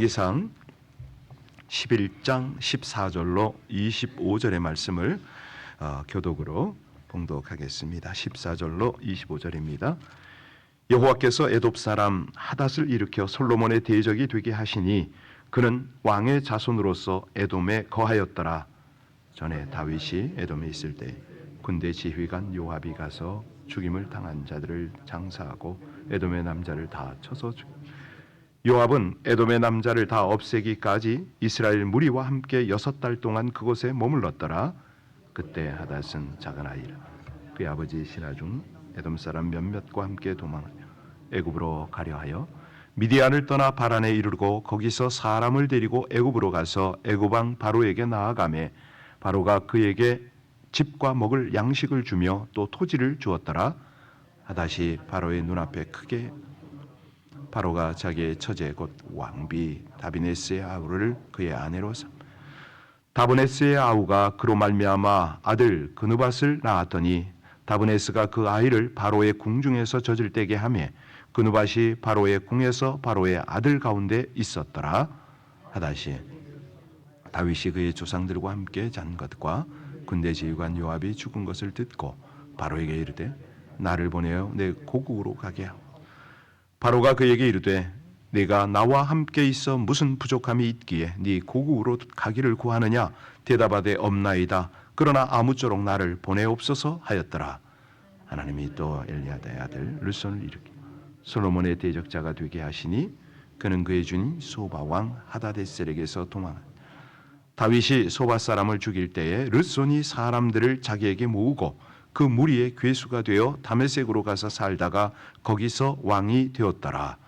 기상 11장 14절로 25절의 말씀을 교독으로 봉독하겠습니다. 14절로 25절입니다. 여호와께서 에돔 사람 하닷을 일으켜 솔로몬의 대적이 되게 하시니 그는 왕의 자손으로서 에돔에 거하였더라. 전에 다윗이 에돔에 있을 때 군대 지휘관 요압이 가서 죽임을 당한 자들을 장사하고 에돔의 남자를 다 쳐서 요압은 에돔의 남자를 다 없애기까지 이스라엘 무리와 함께 6달 동안 그곳에 머물렀더라. 그때 하닷은 작은 아이라 그의 아버지 신하 중 에돔 사람 몇몇과 함께 도망하여 애굽으로 가려 하여 미디안을 떠나 바란에 이르고 거기서 사람을 데리고 애굽으로 가서 애굽 왕 바로에게 나아가매 바로가 그에게 집과 먹을 양식을 주며 또 토지를 주었더라. 하닷이 바로의 눈앞에 크게 바로가 자기의 처제 곧 왕비 다비네스의 아우를 그의 아내로 삼 다브네스의 아우가 그로 말미암아 아들 그누밧을 낳았더니 다브네스가 그 아이를 바로의 궁중에서 젖을 떼게 하며 그누밧이 바로의 궁에서 바로의 아들 가운데 있었더라. 하닷이 다윗이 그의 조상들과 함께 잔 것과 군대 지휘관 요압이 죽은 것을 듣고 바로에게 이르되 나를 보내어 내 고국으로 가게 하오. 바로가 그에게 이르되 네가 나와 함께 있어 무슨 부족함이 있기에 네 고국으로 가기를 구하느냐 대답하되 없나이다. 그러나 아무쪼록 나를 보내옵소서 하였더라. 하나님이 또 엘리야다의 아들 르손을 일으켜 솔로몬의 대적자가 되게 하시니 그는 그의 주인 소바 왕 하다데셀에게서 도망하니 다윗이 소바 사람을 죽일 때에 르손이 사람들을 자기에게 모으고 그 무리의 괴수가 되어 다메섹으로 가서 살다가 거기서 왕이 되었더라.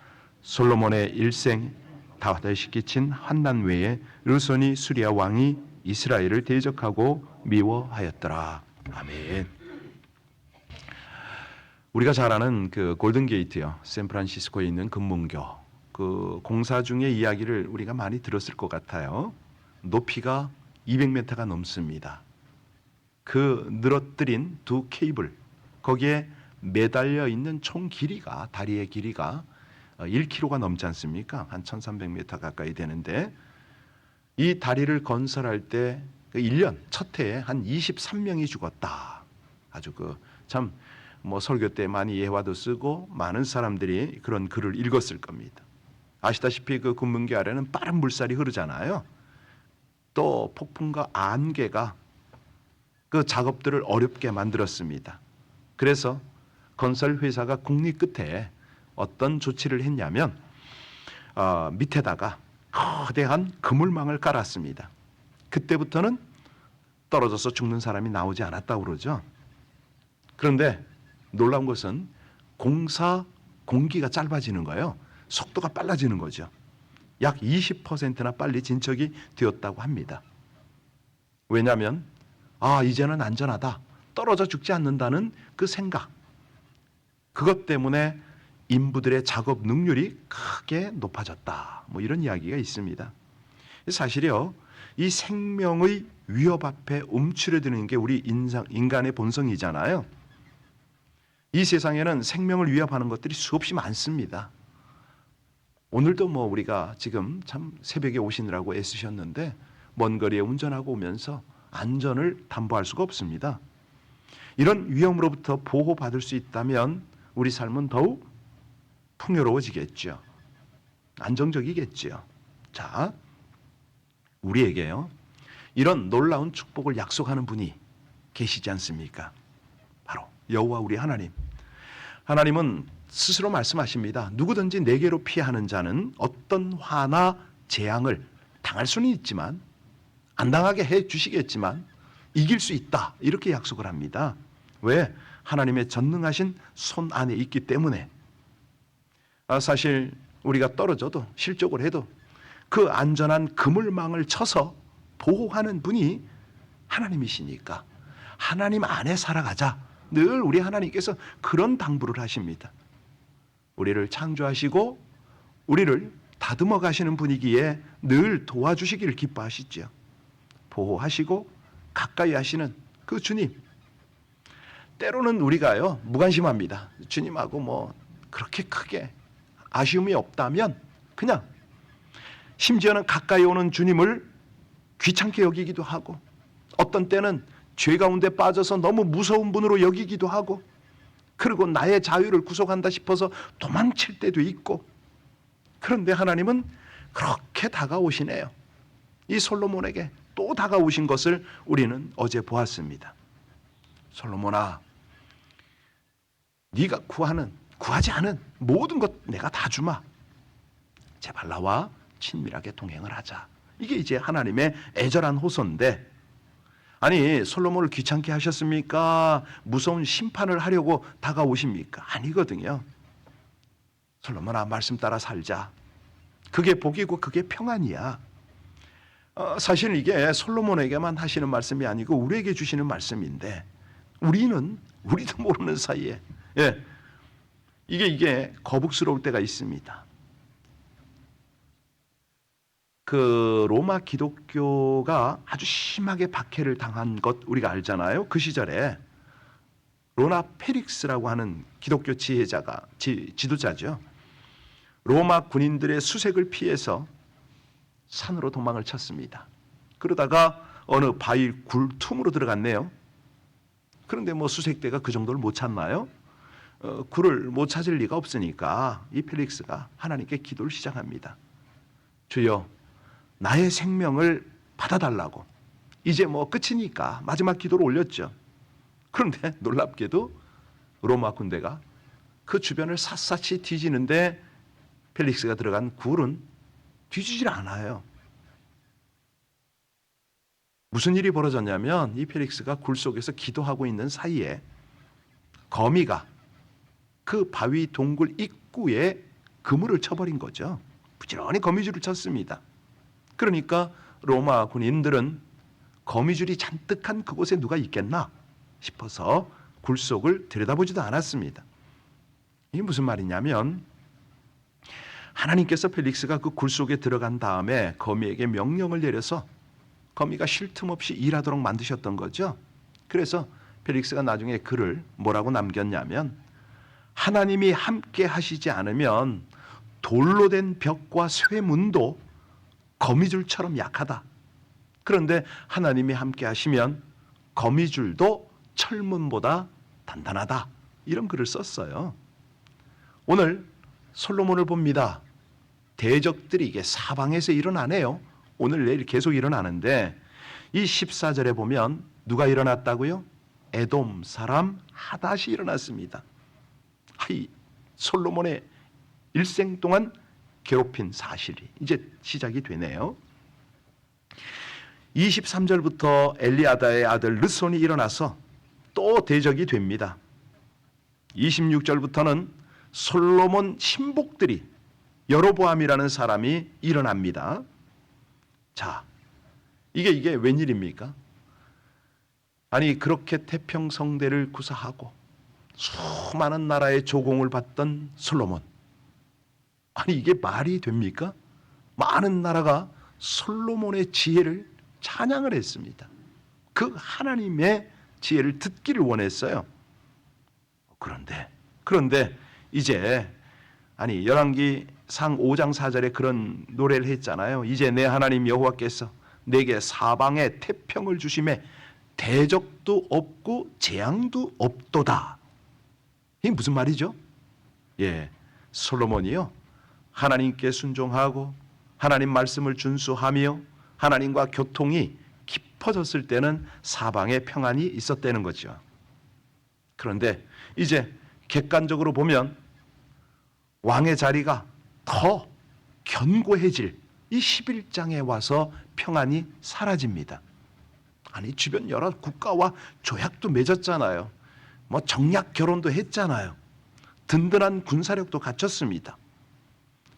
솔로몬의 일생 다윗이 끼친 환난 외에 르손이 수리아 왕이 이스라엘을 대적하고 미워하였더라. 아멘. 우리가 잘 아는 그 골든게이트요, 샌프란시스코에 있는 금문교 그 공사 중의 이야기를 우리가 많이 들었을 것 같아요. 높이가 200m가 넘습니다. 그 늘어뜨린 두 케이블 거기에 매달려 있는 총 길이가 다리의 길이가 1km가 넘지 않습니까? 한 1300m 가까이 되는데 이 다리를 건설할 때 1년 첫 해에 한 23명이 죽었다. 아주 참 설교 때 많이 예화도 쓰고 많은 사람들이 그런 글을 읽었을 겁니다. 아시다시피 그 금문교 아래는 빠른 물살이 흐르잖아요. 또 폭풍과 안개가 그 작업들을 어렵게 만들었습니다. 그래서 건설 회사가 국리 끝에 어떤 조치를 했냐면 밑에다가 거대한 그물망을 깔았습니다. 그때부터는 떨어져서 죽는 사람이 나오지 않았다고 그러죠. 그런데 놀라운 것은 공사 공기가 짧아지는 거예요. 속도가 빨라지는 거죠. 약 20%나 빨리 진척이 되었다고 합니다. 왜냐하면 이제는 안전하다. 떨어져 죽지 않는다는 그 생각. 그것 때문에 인부들의 작업 능률이 크게 높아졌다. 이런 이야기가 있습니다. 사실이요, 이 생명의 위협 앞에 움츠러드는 게 우리 인간의 본성이잖아요. 이 세상에는 생명을 위협하는 것들이 수없이 많습니다. 오늘도 우리가 지금 참 새벽에 오시느라고 애쓰셨는데 먼 거리에 운전하고 오면서 안전을 담보할 수가 없습니다. 이런 위험으로부터 보호받을 수 있다면 우리 삶은 더욱 풍요로워지겠죠. 안정적이겠죠. 자, 우리에게요, 이런 놀라운 축복을 약속하는 분이 계시지 않습니까? 바로 여호와 우리 하나님. 하나님은 스스로 말씀하십니다. 누구든지 내게로 피하는 자는 어떤 화나 재앙을 당할 수는 있지만 안 당하게 해 주시겠지만 이길 수 있다. 이렇게 약속을 합니다. 왜? 하나님의 전능하신 손 안에 있기 때문에. 사실 우리가 떨어져도 실족을 해도 그 안전한 그물망을 쳐서 보호하는 분이 하나님이시니까 하나님 안에 살아가자. 늘 우리 하나님께서 그런 당부를 하십니다. 우리를 창조하시고 우리를 다듬어 가시는 분이기에 늘 도와주시기를 기뻐하시죠. 보호하시고 가까이 하시는 그 주님. 때로는 우리가요, 무관심합니다. 주님하고 그렇게 크게 아쉬움이 없다면 그냥 심지어는 가까이 오는 주님을 귀찮게 여기기도 하고, 어떤 때는 죄 가운데 빠져서 너무 무서운 분으로 여기기도 하고, 그리고 나의 자유를 구속한다 싶어서 도망칠 때도 있고. 그런데 하나님은 그렇게 다가오시네요. 이 솔로몬에게 또 다가오신 것을 우리는 어제 보았습니다. 솔로몬아, 네가 구하지 않은 모든 것 내가 다 주마. 제발 나와 친밀하게 동행을 하자. 이게 이제 하나님의 애절한 호소인데, 아니 솔로몬을 귀찮게 하셨습니까? 무서운 심판을 하려고 다가오십니까? 아니거든요. 솔로몬아, 말씀 따라 살자. 그게 복이고 그게 평안이야. 사실 이게 솔로몬에게만 하시는 말씀이 아니고 우리에게 주시는 말씀인데, 우리도 모르는 사이에 이게 거북스러울 때가 있습니다. 그 로마 기독교가 아주 심하게 박해를 당한 것 우리가 알잖아요. 그 시절에 로나 페릭스라고 하는 기독교 지도자죠. 로마 군인들의 수색을 피해서 산으로 도망을 쳤습니다. 그러다가 어느 바위 굴 틈으로 들어갔네요. 그런데 수색대가 그 정도를 못 찾나요? 굴을 못 찾을 리가 없으니까 이 펠릭스가 하나님께 기도를 시작합니다. 주여, 나의 생명을 받아달라고. 이제 끝이니까 마지막 기도를 올렸죠. 그런데 놀랍게도 로마 군대가 그 주변을 샅샅이 뒤지는데 펠릭스가 들어간 굴은 뒤지질 않아요. 무슨 일이 벌어졌냐면, 이 펠릭스가 굴 속에서 기도하고 있는 사이에 거미가 그 바위 동굴 입구에 그물을 쳐버린 거죠. 부지런히 거미줄을 쳤습니다. 그러니까 로마 군인들은 거미줄이 잔뜩한 그곳에 누가 있겠나 싶어서 굴 속을 들여다보지도 않았습니다. 이게 무슨 말이냐면, 하나님께서 펠릭스가 그 굴 속에 들어간 다음에 거미에게 명령을 내려서 거미가 쉴 틈 없이 일하도록 만드셨던 거죠. 그래서 펠릭스가 나중에 글을 뭐라고 남겼냐면, 하나님이 함께 하시지 않으면 돌로 된 벽과 쇠문도 거미줄처럼 약하다. 그런데 하나님이 함께 하시면 거미줄도 철문보다 단단하다. 이런 글을 썼어요. 오늘 솔로몬을 봅니다. 대적들이 이게 사방에서 일어나네요. 오늘 내일 계속 일어나는데, 이 14절에 보면 누가 일어났다고요? 에돔 사람 하닷이 일어났습니다. 이 솔로몬의 일생 동안 괴롭힌 사실이 이제 시작이 되네요. 23절부터 엘리아다의 아들 르손이 일어나서 또 대적이 됩니다. 26절부터는 솔로몬 신복들이 여로보암이라는 사람이 일어납니다. 자, 이게 웬일입니까? 아니, 그렇게 태평성대를 구사하고 수많은 나라의 조공을 받던 솔로몬, 아니 이게 말이 됩니까? 많은 나라가 솔로몬의 지혜를 찬양을 했습니다. 그 하나님의 지혜를 듣기를 원했어요. 그런데 이제 열왕기상 5장 4절에 그런 노래를 했잖아요. 이제 내 하나님 여호와께서 내게 사방에 태평을 주심에 대적도 없고 재앙도 없도다. 이게 무슨 말이죠? 솔로몬이요, 하나님께 순종하고 하나님 말씀을 준수하며 하나님과 교통이 깊어졌을 때는 사방에 평안이 있었다는 거죠. 그런데 이제 객관적으로 보면 왕의 자리가 더 견고해질 이 11장에 와서 평안이 사라집니다. 아니, 주변 여러 국가와 조약도 맺었잖아요. 정약 결혼도 했잖아요. 든든한 군사력도 갖췄습니다.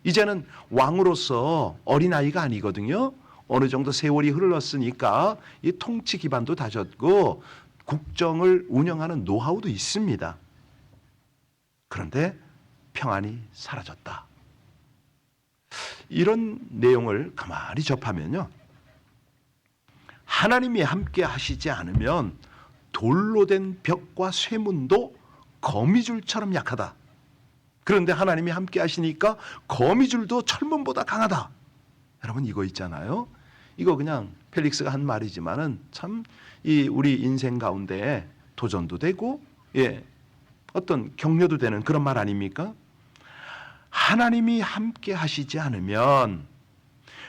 이제는 왕으로서 어린아이가 아니거든요. 어느 정도 세월이 흘렀으니까 이 통치 기반도 다졌고 국정을 운영하는 노하우도 있습니다. 그런데 평안이 사라졌다. 이런 내용을 가만히 접하면요, 하나님이 함께 하시지 않으면 돌로 된 벽과 쇠문도 거미줄처럼 약하다. 그런데 하나님이 함께 하시니까 거미줄도 철문보다 강하다. 여러분 이거 있잖아요. 이거 그냥 펠릭스가 한 말이지만은 참 이 우리 인생 가운데 도전도 되고 어떤 격려도 되는 그런 말 아닙니까? 하나님이 함께 하시지 않으면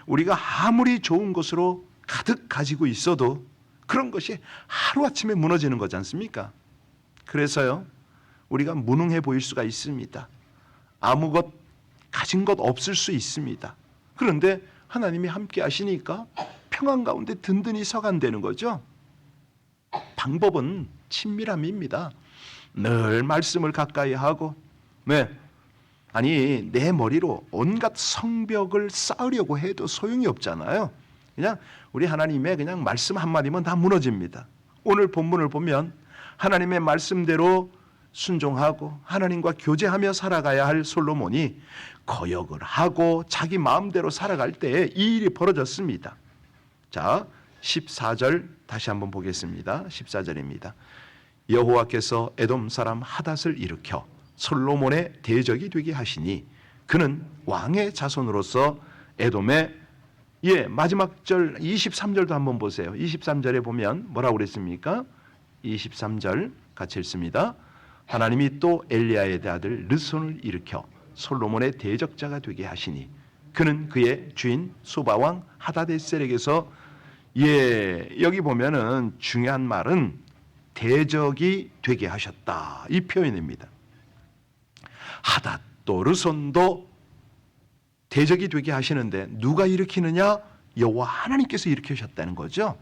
우리가 아무리 좋은 것으로 가득 가지고 있어도 그런 것이 하루아침에 무너지는 거지 않습니까? 그래서요, 우리가 무능해 보일 수가 있습니다. 아무것 가진 것 없을 수 있습니다. 그런데 하나님이 함께 하시니까 평안 가운데 든든히 서간다는 거죠. 방법은 친밀함입니다. 늘 말씀을 가까이 하고, 아니 내 머리로 온갖 성벽을 쌓으려고 해도 소용이 없잖아요. 그냥 우리 하나님의 그냥 말씀 한마디면 다 무너집니다. 오늘 본문을 보면 하나님의 말씀대로 순종하고 하나님과 교제하며 살아가야 할 솔로몬이 거역을 하고 자기 마음대로 살아갈 때에 이 일이 벌어졌습니다. 자, 14절 다시 한번 보겠습니다. 14절입니다. 여호와께서 에돔 사람 하닷을 일으켜 솔로몬의 대적이 되게 하시니 그는 왕의 자손으로서 에돔의 마지막 절 23절도 한번 보세요. 23절에 보면 뭐라고 그랬습니까? 23절 같이 읽습니다. 하나님이 또 엘리야의 아들 르손을 일으켜 솔로몬의 대적자가 되게 하시니 그는 그의 주인 소바왕 하다데셀에게서 여기 보면은 중요한 말은 대적이 되게 하셨다 이 표현입니다. 하닷도 르손도 대적이 되게 하시는데 누가 일으키느냐? 여호와 하나님께서 일으키셨다는 거죠.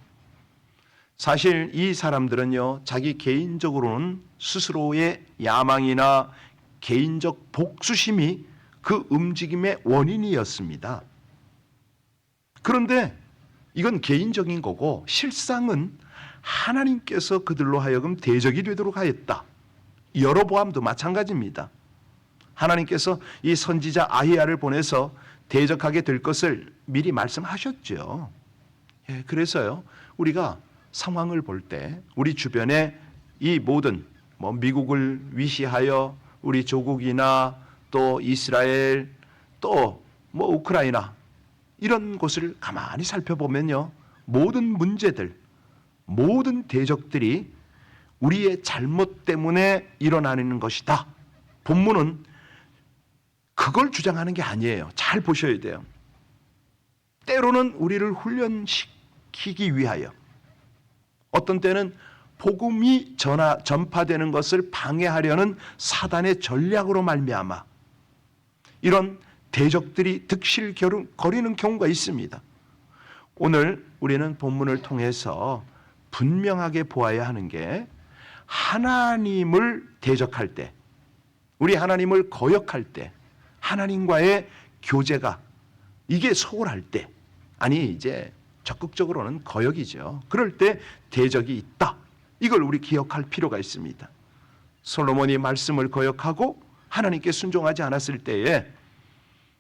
사실 이 사람들은요, 자기 개인적으로는 스스로의 야망이나 개인적 복수심이 그 움직임의 원인이었습니다. 그런데 이건 개인적인 거고 실상은 하나님께서 그들로 하여금 대적이 되도록 하였다. 여로보암도 마찬가지입니다. 하나님께서 이 선지자 아히야를 보내서 대적하게 될 것을 미리 말씀하셨죠. 그래서요, 우리가 상황을 볼 때 우리 주변에 이 모든 미국을 위시하여 우리 조국이나 또 이스라엘 또 우크라이나 이런 곳을 가만히 살펴보면요, 모든 문제들, 모든 대적들이 우리의 잘못 때문에 일어나는 것이다. 본문은 그걸 주장하는 게 아니에요. 잘 보셔야 돼요. 때로는 우리를 훈련시키기 위하여, 어떤 때는 복음이 전파되는 것을 방해하려는 사단의 전략으로 말미암아 이런 대적들이 득실거리는 경우가 있습니다. 오늘 우리는 본문을 통해서 분명하게 보아야 하는 게 하나님을 대적할 때, 우리 하나님을 거역할 때, 하나님과의 교제가 이게 소홀할 때, 아니 이제 적극적으로는 거역이죠. 그럴 때 대적이 있다. 이걸 우리 기억할 필요가 있습니다. 솔로몬이 말씀을 거역하고 하나님께 순종하지 않았을 때에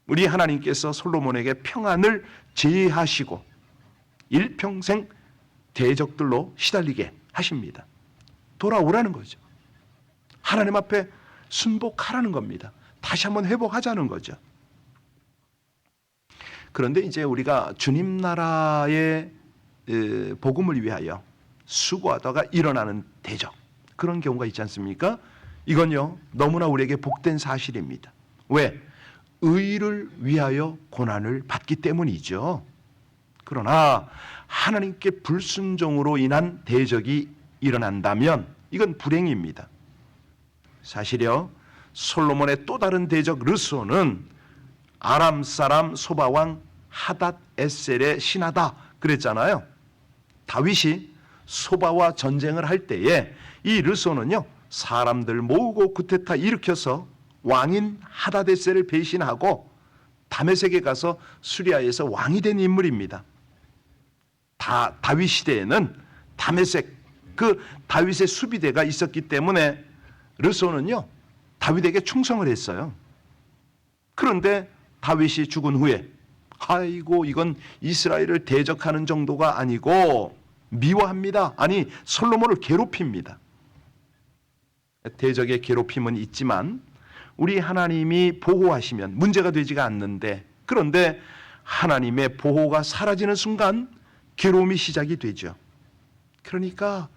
우리 하나님께서 솔로몬에게 평안을 제하시고 일평생 대적들로 시달리게 하십니다. 돌아오라는 거죠. 하나님 앞에 순복하라는 겁니다. 다시 한번 회복하자는 거죠. 그런데 이제 우리가 주님 나라의 복음을 위하여 수고하다가 일어나는 대적, 그런 경우가 있지 않습니까? 이건요, 너무나 우리에게 복된 사실입니다. 왜? 의를 위하여 고난을 받기 때문이죠. 그러나 하나님께 불순종으로 인한 대적이 일어난다면 이건 불행입니다. 사실요, 솔로몬의 또 다른 대적 르손은 아람 사람 소바왕 하닷 에셀의 신하다 그랬잖아요. 다윗이 소바와 전쟁을 할 때에 이 르손은요, 사람들 모으고 구테타 일으켜서 왕인 하닷 에셀을 배신하고 다메섹에 가서 수리아에서 왕이 된 인물입니다. 다윗 시대에는 다메섹, 그 다윗의 수비대가 있었기 때문에 르손은요, 다윗에게 충성을 했어요. 그런데 다윗이 죽은 후에 아이고 이건 이스라엘을 대적하는 정도가 아니고 미워합니다. 아니 솔로몬을 괴롭힙니다. 대적의 괴롭힘은 있지만 우리 하나님이 보호하시면 문제가 되지가 않는데, 그런데 하나님의 보호가 사라지는 순간 괴로움이 시작이 되죠. 그러니까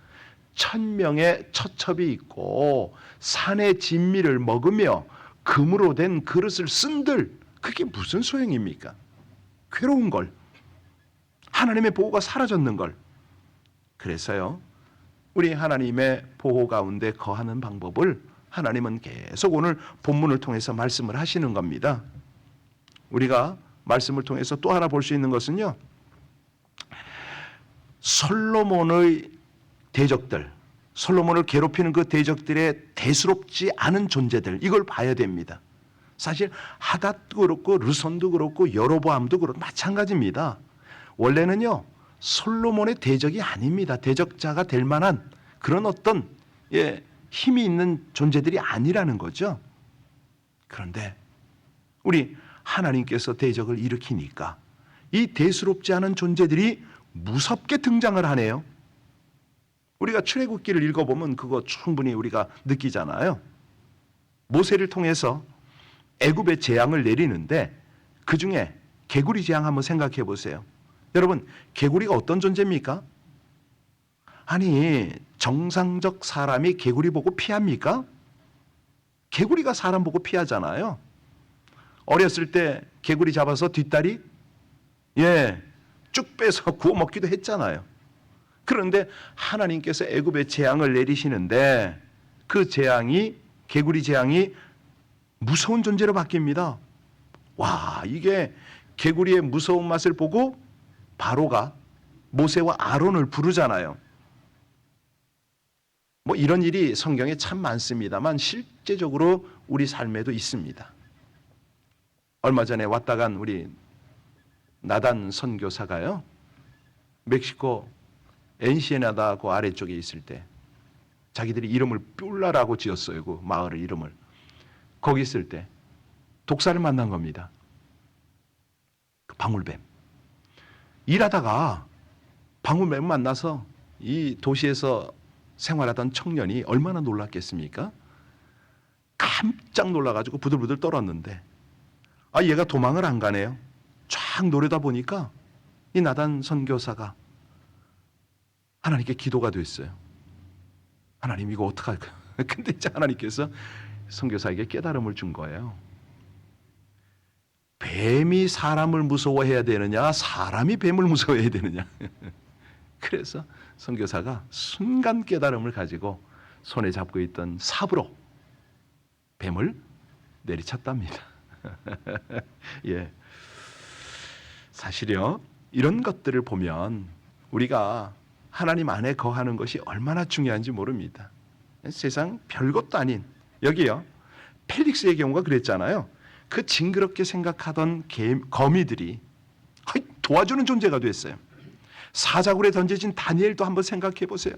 천명의 처첩이 있고 산의 진미를 먹으며 금으로 된 그릇을 쓴들, 그게 무슨 소용입니까? 괴로운 걸, 하나님의 보호가 사라졌는 걸. 그래서요, 우리 하나님의 보호 가운데 거하는 방법을 하나님은 계속 오늘 본문을 통해서 말씀을 하시는 겁니다. 우리가 말씀을 통해서 또 하나 볼 수 있는 것은요, 솔로몬의 대적들, 솔로몬을 괴롭히는 그 대적들의 대수롭지 않은 존재들, 이걸 봐야 됩니다. 사실 하닷도 그렇고 르손도 그렇고 여로보암도 그렇고 마찬가지입니다. 원래는요, 솔로몬의 대적이 아닙니다. 대적자가 될 만한 그런 어떤 힘이 있는 존재들이 아니라는 거죠. 그런데 우리 하나님께서 대적을 일으키니까 이 대수롭지 않은 존재들이 무섭게 등장을 하네요. 우리가 출애굽기를 읽어보면 그거 충분히 우리가 느끼잖아요. 모세를 통해서 애굽의 재앙을 내리는데 그 중에 개구리 재앙 한번 생각해 보세요. 여러분, 개구리가 어떤 존재입니까? 아니, 정상적 사람이 개구리 보고 피합니까? 개구리가 사람 보고 피하잖아요. 어렸을 때 개구리 잡아서 뒷다리 쭉 빼서 구워 먹기도 했잖아요. 그런데 하나님께서 애굽의 재앙을 내리시는데 그 재앙이, 개구리 재앙이 무서운 존재로 바뀝니다. 와, 이게 개구리의 무서운 맛을 보고 바로가 모세와 아론을 부르잖아요. 뭐 이런 일이 성경에 참 많습니다만 실제적으로 우리 삶에도 있습니다. 얼마 전에 왔다 간 우리 나단 선교사가요, 멕시코 엔시에나다 그 아래쪽에 있을 때 자기들이 이름을 뷸라라고 지었어요. 그 마을의 이름을. 거기 있을 때 독사를 만난 겁니다. 그 방울뱀. 일하다가 방울뱀 만나서 이 도시에서 생활하던 청년이 얼마나 놀랐겠습니까? 깜짝 놀라가지고 부들부들 떨었는데 얘가 도망을 안 가네요. 쫙 노려다 보니까 이 나단 선교사가 하나님께 기도가 됐어요. 하나님, 이거 어떡할까? 근데 이제 하나님께서 선교사에게 깨달음을 준 거예요. 뱀이 사람을 무서워해야 되느냐, 사람이 뱀을 무서워해야 되느냐. 그래서 선교사가 순간 깨달음을 가지고 손에 잡고 있던 삽으로 뱀을 내리쳤답니다. 예. 사실요, 이런 것들을 보면 우리가 하나님 안에 거하는 것이 얼마나 중요한지 모릅니다. 세상 별것도 아닌, 여기요, 펠릭스의 경우가 그랬잖아요. 그 징그럽게 생각하던 거미들이 도와주는 존재가 됐어요. 사자굴에 던져진 다니엘도 한번 생각해 보세요.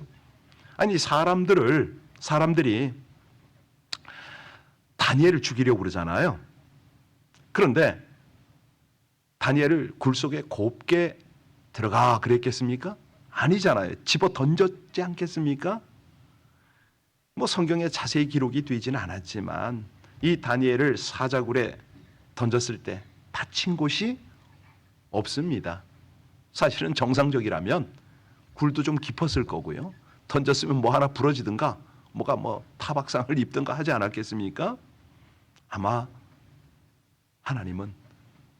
아니, 사람들이 다니엘을 죽이려고 그러잖아요. 그런데 다니엘을 굴 속에 곱게 들어가 그랬겠습니까? 아니잖아요. 집어 던졌지 않겠습니까? 뭐 성경에 자세히 기록이 되지는 않았지만 이 다니엘을 사자굴에 던졌을 때 다친 곳이 없습니다. 사실은 정상적이라면 굴도 좀 깊었을 거고요. 던졌으면 뭐 하나 부러지든가 뭐가 타박상을 입든가 하지 않았겠습니까? 아마 하나님은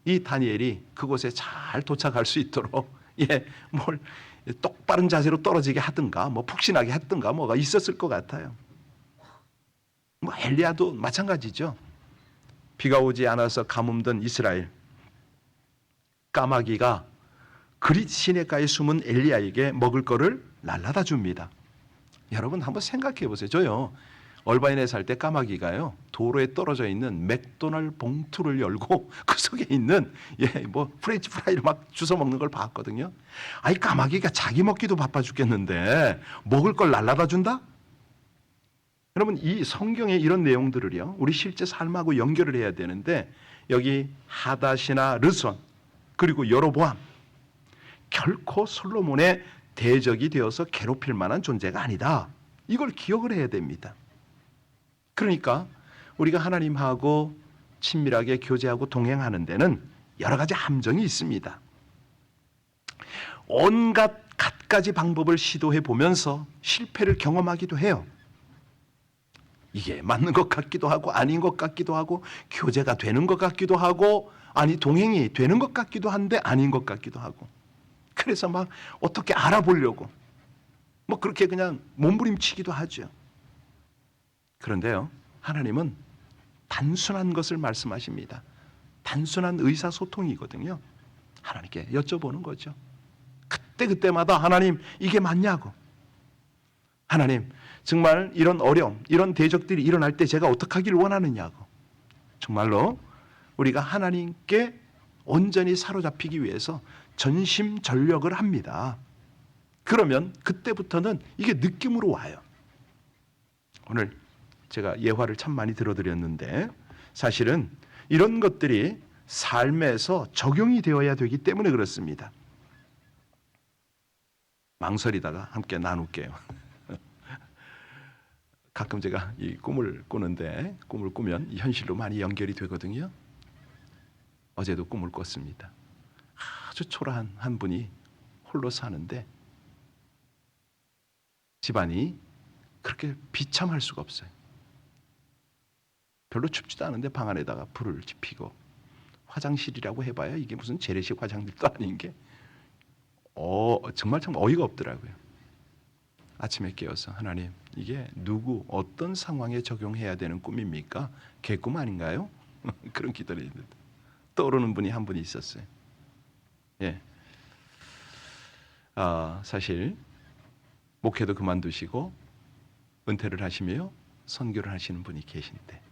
이 다니엘이 그곳에 잘 도착할 수 있도록 뭘 똑바른 자세로 떨어지게 하든가 푹신하게 하든가 뭐가 있었을 것 같아요. 엘리야도 마찬가지죠. 비가 오지 않아서 가뭄든 이스라엘, 까마귀가 그릿 시냇가에 숨은 엘리야에게 먹을 거를 날라다 줍니다. 여러분 한번 생각해 보세요. 저요, 얼바인에 살 때 까마귀가요, 도로에 떨어져 있는 맥도날드 봉투를 열고 그 속에 있는 프렌치 프라이를 막 주워 먹는 걸 봤거든요. 아니, 까마귀가 자기 먹기도 바빠 죽겠는데 먹을 걸 날라다 준다? 여러분, 이 성경의 이런 내용들을요, 우리 실제 삶하고 연결을 해야 되는데, 여기 하닷이나 르손 그리고 여로보암, 결코 솔로몬의 대적이 되어서 괴롭힐 만한 존재가 아니다. 이걸 기억을 해야 됩니다. 그러니까 우리가 하나님하고 친밀하게 교제하고 동행하는 데는 여러 가지 함정이 있습니다. 온갖 갖가지 방법을 시도해 보면서 실패를 경험하기도 해요. 이게 맞는 것 같기도 하고 아닌 것 같기도 하고 교제가 되는 것 같기도 하고 아니 동행이 되는 것 같기도 한데 아닌 것 같기도 하고 그래서 막 어떻게 알아보려고 뭐 그렇게 그냥 몸부림치기도 하죠. 그런데요, 하나님은 단순한 것을 말씀하십니다. 단순한 의사소통이거든요. 하나님께 여쭤보는 거죠. 그때마다 하나님 이게 맞냐고. 하나님 정말 이런 어려움, 이런 대적들이 일어날 때 제가 어떻게 하기를 원하느냐고. 정말로 우리가 하나님께 온전히 사로잡히기 위해서 전심전력을 합니다. 그러면 그때부터는 이게 느낌으로 와요. 오늘 제가 예화를 참 많이 들어드렸는데 사실은 이런 것들이 삶에서 적용이 되어야 되기 때문에 그렇습니다. 망설이다가 함께 나눌게요. 가끔 제가 이 꿈을 꾸는데 꿈을 꾸면 현실로 많이 연결이 되거든요. 어제도 꿈을 꿨습니다. 아주 초라한 한 분이 홀로 사는데 집안이 그렇게 비참할 수가 없어요. 별로 춥지도 않은데 방 안에다가 불을 지피고 화장실이라고 해봐야 이게 무슨 재래식 화장실도 아닌 게 정말 참 어이가 없더라고요. 아침에 깨어서 하나님 이게 누구 어떤 상황에 적용해야 되는 꿈입니까? 개꿈 아닌가요? 그런 기도를 했는데 떠오르는 분이 한 분이 있었어요. 예, 사실 목회도 그만두시고 은퇴를 하시며 선교를 하시는 분이 계신데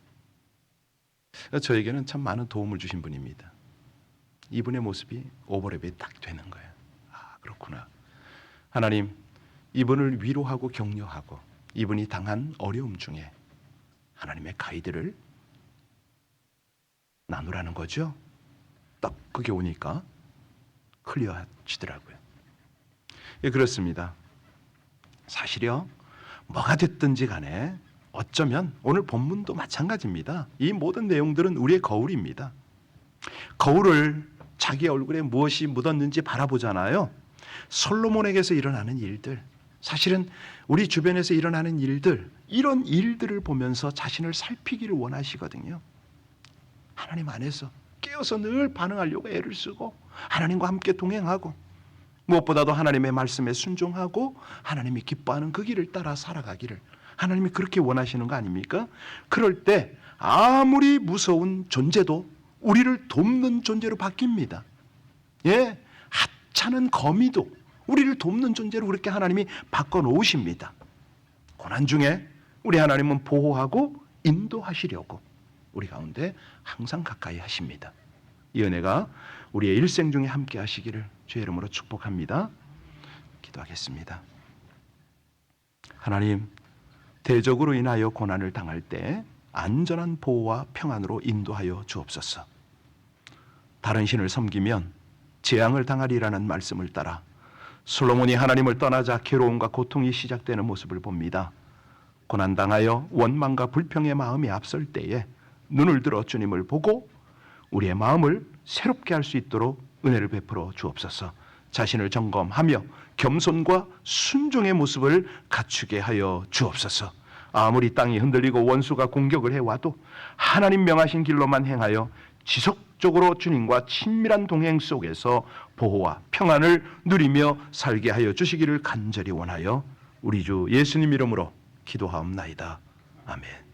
저에게는 참 많은 도움을 주신 분입니다. 이분의 모습이 오버랩이 딱 되는 거예요. 그렇구나. 하나님 이분을 위로하고 격려하고 이분이 당한 어려움 중에 하나님의 가이드를 나누라는 거죠. 딱 그게 오니까 클리어해지더라고요. 예, 그렇습니다. 사실요, 뭐가 됐든지 간에 어쩌면 오늘 본문도 마찬가지입니다. 이 모든 내용들은 우리의 거울입니다. 거울을 자기 얼굴에 무엇이 묻었는지 바라보잖아요. 솔로몬에게서 일어나는 일들, 사실은 우리 주변에서 일어나는 일들, 이런 일들을 보면서 자신을 살피기를 원하시거든요. 하나님 안에서 깨어서 늘 반응하려고 애를 쓰고 하나님과 함께 동행하고 무엇보다도 하나님의 말씀에 순종하고 하나님이 기뻐하는 그 길을 따라 살아가기를 하나님이 그렇게 원하시는 거 아닙니까? 그럴 때 아무리 무서운 존재도 우리를 돕는 존재로 바뀝니다. 예, 하찮은 거미도 우리를 돕는 존재로 그렇게 하나님이 바꿔놓으십니다. 고난 중에 우리 하나님은 보호하고 인도하시려고 우리 가운데 항상 가까이 하십니다. 이 은혜가 우리의 일생 중에 함께 하시기를 주의 이름으로 축복합니다. 기도하겠습니다. 하나님, 대적으로 인하여 고난을 당할 때 안전한 보호와 평안으로 인도하여 주옵소서. 다른 신을 섬기면 재앙을 당하리라는 말씀을 따라 솔로몬이 하나님을 떠나자 괴로움과 고통이 시작되는 모습을 봅니다. 고난당하여 원망과 불평의 마음이 앞설 때에 눈을 들어 주님을 보고 우리의 마음을 새롭게 할 수 있도록 은혜를 베풀어 주옵소서. 자신을 점검하며 겸손과 순종의 모습을 갖추게 하여 주옵소서. 아무리 땅이 흔들리고 원수가 공격을 해와도 하나님 명하신 길로만 행하여 지속적으로 주님과 친밀한 동행 속에서 보호와 평안을 누리며 살게 하여 주시기를 간절히 원하여 우리 주 예수님 이름으로 기도하옵나이다. 아멘.